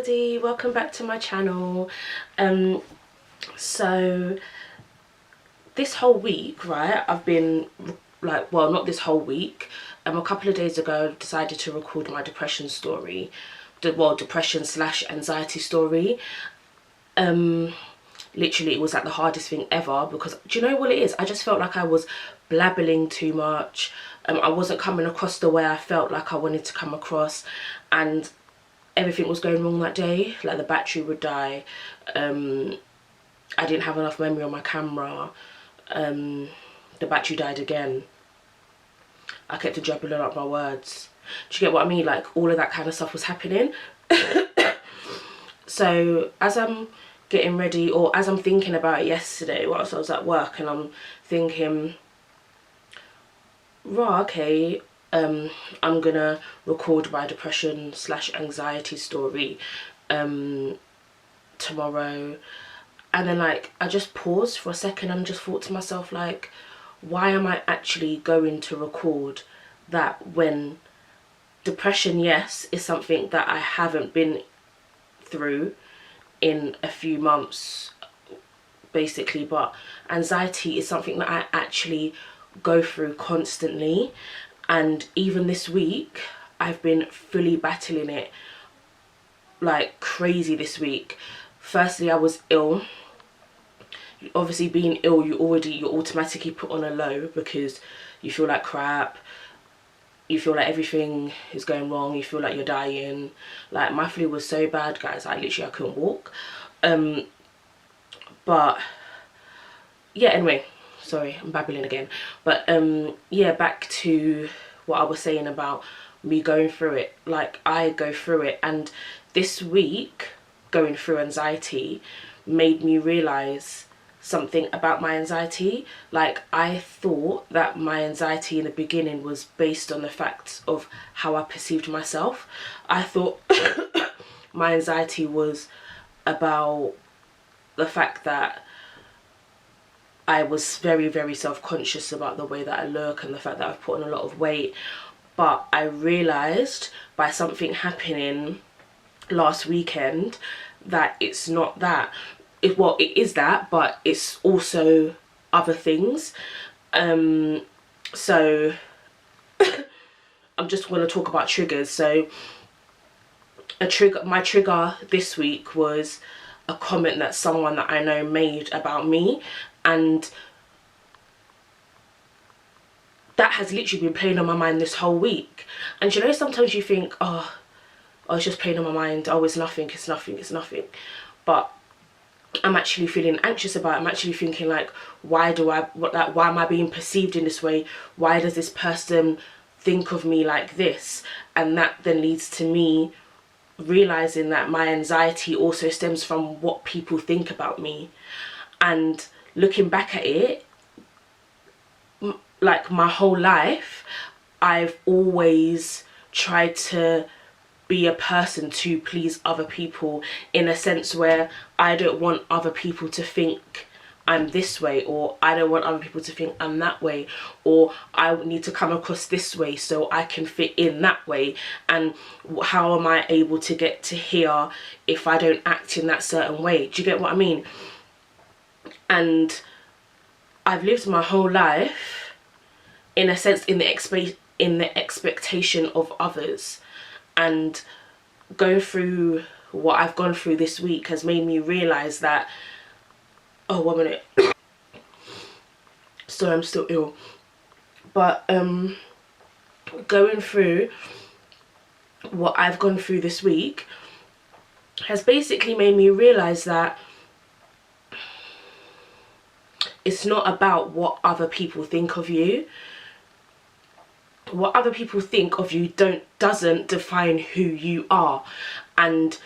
everybody, welcome back to my channel. So this whole week, right, I've been like, well, not this whole week, a couple of days ago I decided to record my depression story, depression slash anxiety story. Literally it was like the hardest thing ever, because do you know what it is, I just felt like I was blabbling too much. I wasn't coming across the way I felt like I wanted to come across, and everything was going wrong that day. Like the battery would die, I didn't have enough memory on my camera, the battery died again, I kept jumbling up my words. Do you get what I mean? Like all of that kind of stuff was happening. So as I'm getting ready, or as I'm thinking about it yesterday whilst I was at work, and I'm thinking, right, okay, I'm gonna record my depression slash anxiety story tomorrow. And then like I just paused for a second and just thought to myself, like, why am I actually going to record that when depression, yes, is something that I haven't been through in a few months basically, but anxiety is something that I actually go through constantly. And even this week I've been fully battling it like crazy this week. Firstly, I was ill. Obviously being ill, you're automatically put on a low because you feel like crap, you feel like everything is going wrong, you feel like you're dying. Like my flu was so bad, guys, I couldn't walk. But yeah, anyway, sorry, I'm babbling again. But yeah, back to what I was saying about me going through it. Like I go through it, and this week going through anxiety made me realize something about my anxiety. Like I thought that my anxiety in the beginning was based on the fact of how I perceived myself. I thought my anxiety was about the fact that I was very, very self-conscious about the way that I look and the fact that I've put on a lot of weight. But I realised by something happening last weekend that it's not that. Well, it is that, but it's also other things. So I'm just going to talk about triggers. So my trigger this week was a comment that someone that I know made about me, and that has literally been playing on my mind this whole week. And you know, sometimes you think, oh, it's just playing on my mind, oh, it's nothing, it's nothing, it's nothing. But I'm actually feeling anxious about it. I'm actually thinking, like, why am I being perceived in this way? Why does this person think of me like this? And that then leads to me realizing that my anxiety also stems from what people think about me. And looking back at it, like my whole life, I've always tried to be a person to please other people, in a sense where I don't want other people to think I'm this way, or I don't want other people to think I'm that way, or I need to come across this way so I can fit in that way. And how am I able to get to here if I don't act in that certain way? Do you get what I mean? And I've lived my whole life, in a sense, in the expectation of others. And going through what I've gone through this week has made me realise that, oh, 1 minute. Sorry, I'm still ill. But going through what I've gone through this week has basically made me realise that it's not about what other people think of you. What other people think of you doesn't define who you are. And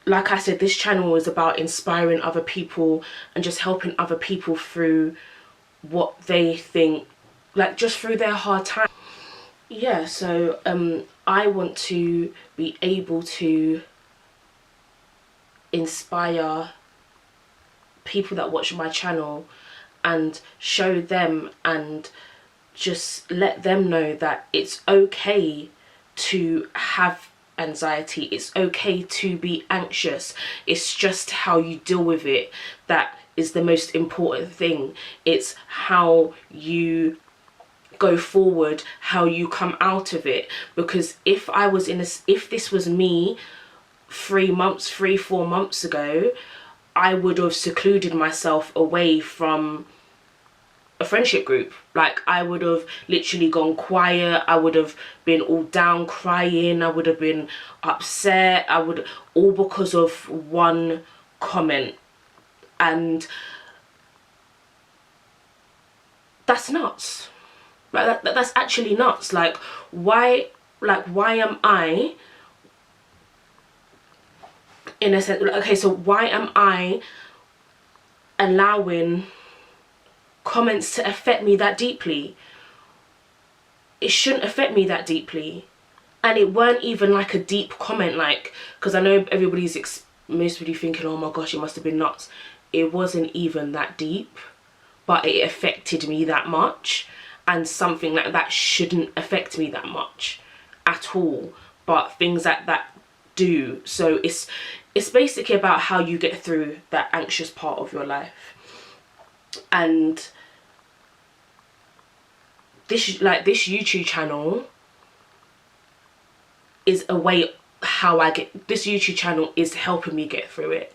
like I said, this channel is about inspiring other people and just helping other people through what they think, like just through their hard time. Yeah, so I want to be able to inspire people that watch my channel and show them and just let them know that it's okay to have anxiety. It's okay to be anxious. It's just how you deal with it that is the most important thing. It's how you go forward, how you come out of it. Because if this was me 4 months ago, I would have secluded myself away from a friendship group. Like, I would have literally gone quiet. I would have been all down crying. I would have been upset. All because of one comment. And that's nuts. Like, that's actually nuts. Like, why am I, in a sense, okay, so why am I allowing comments to affect me that deeply? It shouldn't affect me that deeply. And it weren't even like a deep comment, like, because I know most of you thinking, oh my gosh, it must have been nuts. It wasn't even that deep, but it affected me that much. And something like that shouldn't affect me that much at all, but things like that do. So it's basically about how you get through that anxious part of your life. And this YouTube channel is a way this YouTube channel is helping me get through it.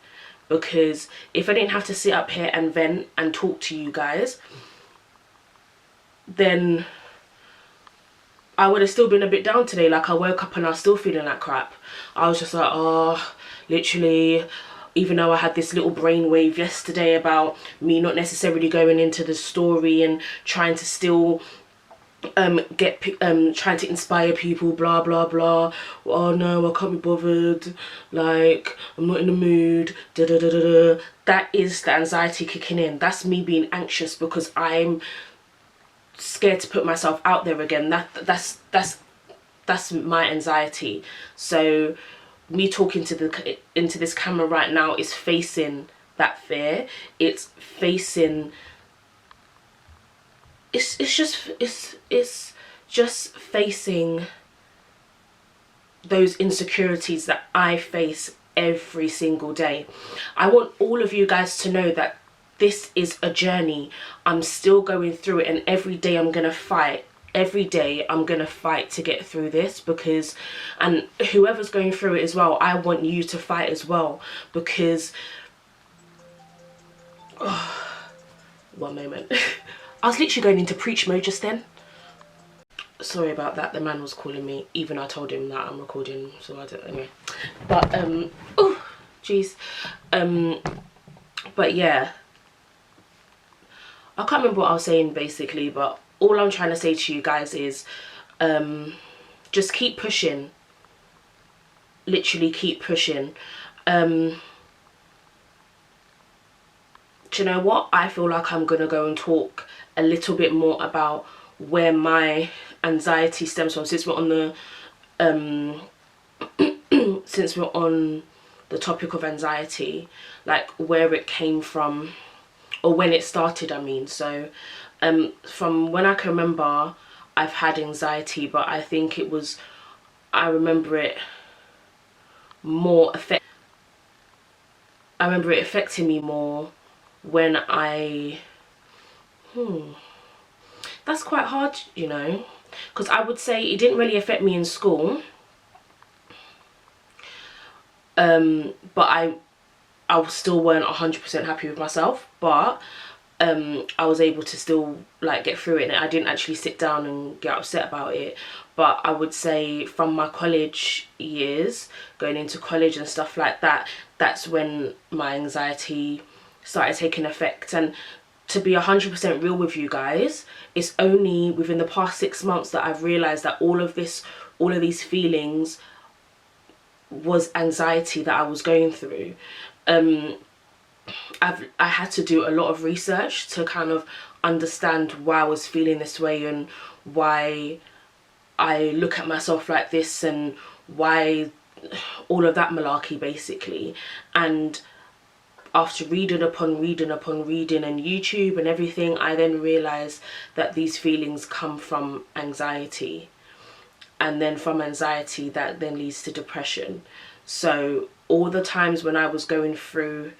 Because if I didn't have to sit up here and vent and talk to you guys, then I would have still been a bit down today. Like, I woke up and I was still feeling like crap. I was just like, oh, literally, even though I had this little brainwave yesterday about me not necessarily going into the story and trying to still trying to inspire people, blah blah blah. Oh no, I can't be bothered, like, I'm not in the mood, da da da da da. That is the anxiety kicking in. That's me being anxious because I'm scared to put myself out there again. That's my anxiety. So me talking into this camera right now is facing that fear. It's facing, it's just facing those insecurities that I face every single day. I want all of you guys to know that this is a journey. I'm still going through it, and every day I'm gonna fight. Every day I'm gonna fight to get through this, because, and whoever's going through it as well, I want you to fight as well, because one moment. I was literally going into preach mode just then. Sorry about that, the man was calling me, even I told him that I'm recording, so I don't, anyway. But oh jeez. But yeah, I can't remember what I was saying basically, but all I'm trying to say to you guys is just keep pushing. Literally keep pushing. Do you know what? I feel like I'm gonna go and talk a little bit more about where my anxiety stems from, since we're on the since we're on the topic of anxiety, like where it came from, or when it started, I mean. So from when I can remember, I've had anxiety, but I think I remember it affecting me more when that's quite hard, you know, because I would say it didn't really affect me in school, but I still weren't 100% happy with myself, but I was able to still like get through it, and I didn't actually sit down and get upset about it. But I would say from my college years, going into college and stuff like that, that's when my anxiety started taking effect. And to be 100% real with you guys, it's only within the past 6 months that I've realized that all of these feelings was anxiety that I was going through. I had to do a lot of research to kind of understand why I was feeling this way, and why I look at myself like this, and why all of that malarkey basically. And after reading upon reading upon reading and YouTube and everything, I then realized that these feelings come from anxiety. and then from anxiety that then leads to depression. So all the times when I was going through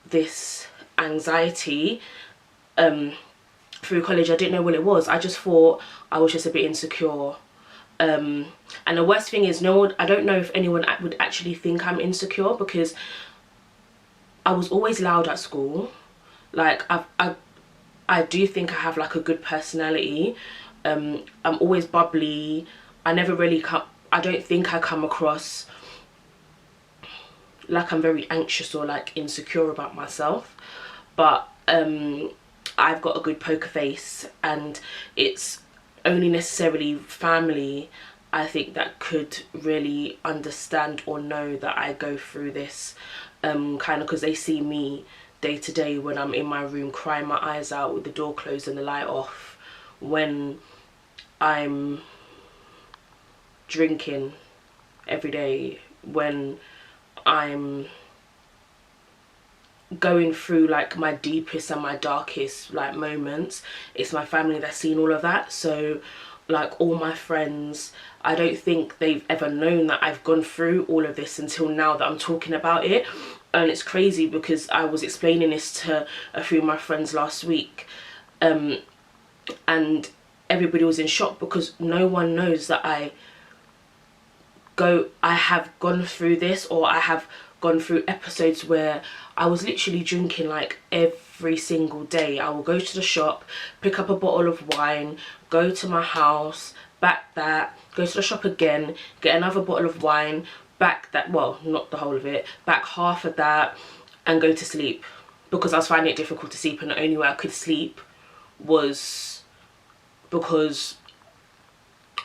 this anxiety through college, I didn't know what it was. I just thought I was just a bit insecure. And the worst thing is, no one, I don't know if anyone would actually think I'm insecure, because I was always loud at school. Like I do think I have like a good personality. I'm always bubbly. I never really I don't think I come across like I'm very anxious or like insecure about myself, but I've got a good poker face, and it's only necessarily family, I think, that could really understand or know that I go through this, kind of, because they see me day to day when I'm in my room crying my eyes out with the door closed and the light off, when I'm drinking every day, when I'm going through like my deepest and my darkest like moments. It's my family that's seen all of that. So like all my friends, I don't think they've ever known that I've gone through all of this until now that I'm talking about it. And it's crazy because I was explaining this to a few of my friends last week, and everybody was in shock because no one knows that I have gone through this, or I have gone through episodes where I was literally drinking like every single day. I will go to the shop, pick up a bottle of wine, go to my house, back that, go to the shop again, get another bottle of wine, back that, well, not the whole of it, back half of that, and go to sleep, because I was finding it difficult to sleep, and the only way I could sleep was because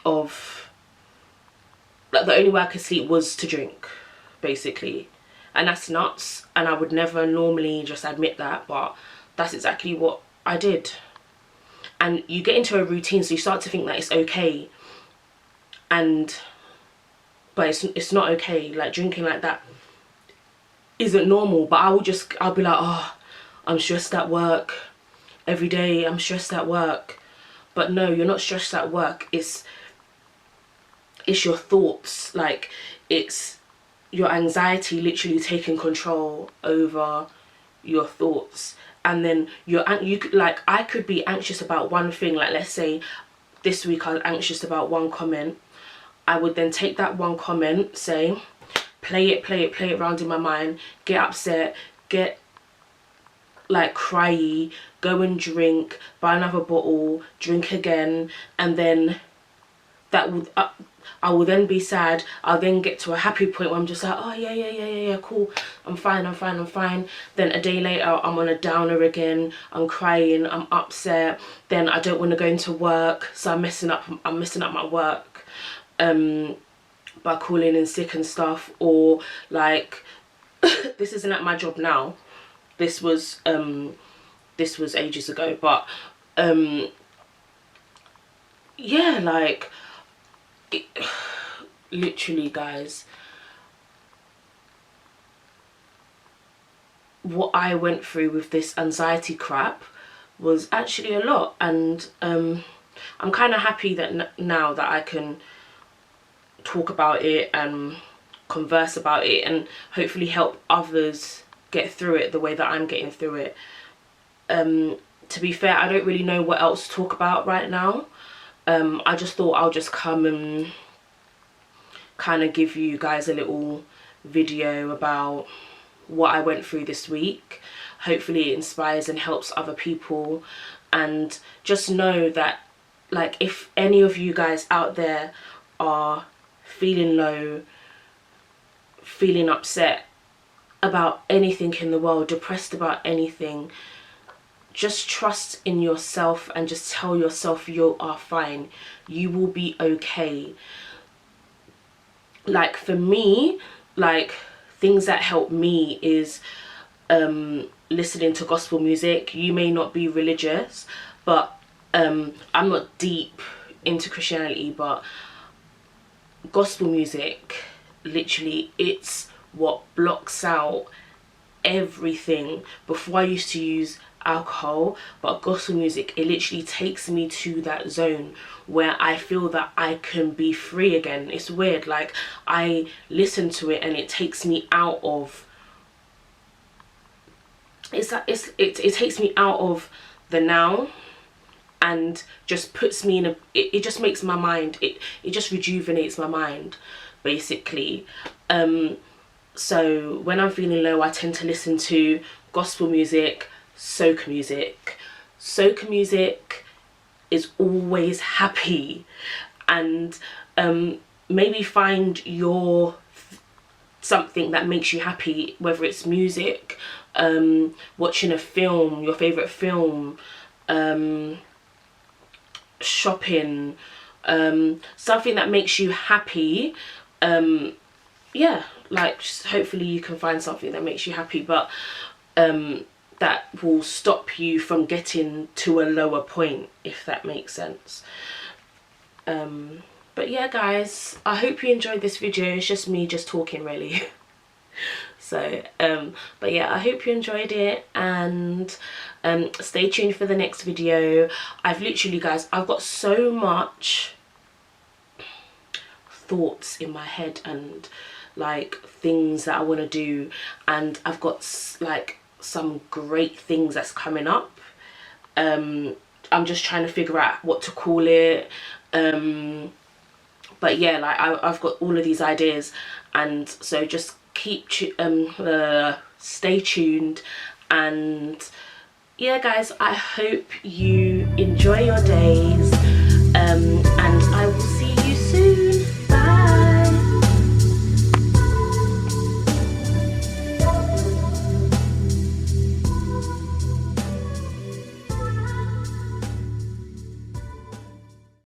of, like, the only way I could sleep was to drink, basically. And that's nuts, and I would never normally just admit that, but that's exactly what I did. And you get into a routine, so you start to think that it's okay, but it's not okay. Like, drinking like that isn't normal. But I'll be like, oh, I'm stressed at work every day, I'm stressed at work. But no, you're not stressed at work. It's your thoughts. Like, it's your anxiety literally taking control over your thoughts. And then I could be anxious about one thing. Like, let's say this week I was anxious about one comment. I would then take that one comment, say, play it around in my mind, get upset, get like cryy, go and drink, buy another bottle, drink again, and then that would I will then be sad. I'll then get to a happy point where I'm just like, oh yeah, cool, I'm fine. Then a day later I'm on a downer again, I'm crying, I'm upset, then I don't want to go into work, so I'm messing up my work by calling in sick and stuff, or like this isn't at my job now, this was ages ago, but yeah, like literally, guys, what I went through with this anxiety crap was actually a lot. And I'm kind of happy that now that I can talk about it and converse about it and hopefully help others get through it the way that I'm getting through it. To be fair, I don't really know what else to talk about right now. I just thought I'll just come and kind of give you guys a little video about what I went through this week. Hopefully it inspires and helps other people. And just know that, like, if any of you guys out there are feeling low, feeling upset about anything in the world, depressed about anything, just trust in yourself and just tell yourself you are fine. You will be okay. Like, for me, like, things that help me is listening to gospel music. You may not be religious, but I'm not deep into Christianity, but gospel music, literally, it's what blocks out everything. Before, I used to use alcohol, but gospel music, it literally takes me to that zone where I feel that I can be free again. It's weird, like I listen to it and it takes me out of, it takes me out of the now and just puts me in a, it just makes my mind, it just rejuvenates my mind basically. So when I'm feeling low, I tend to listen to gospel music, soca music. Soca music is always happy, and maybe find your something that makes you happy, whether it's music, watching a film, your favorite film, shopping, something that makes you happy. Yeah, like hopefully you can find something that makes you happy, but that will stop you from getting to a lower point, if that makes sense. But yeah guys, I hope you enjoyed this video. It's just me just talking really. So but yeah, I hope you enjoyed it, and stay tuned for the next video. I've literally, guys, I've got so much thoughts in my head and like things that I want to do, and I've got like some great things that's coming up. I'm just trying to figure out what to call it, but yeah, like I've got all of these ideas, and so just keep stay tuned. And yeah guys, I hope you enjoy your days,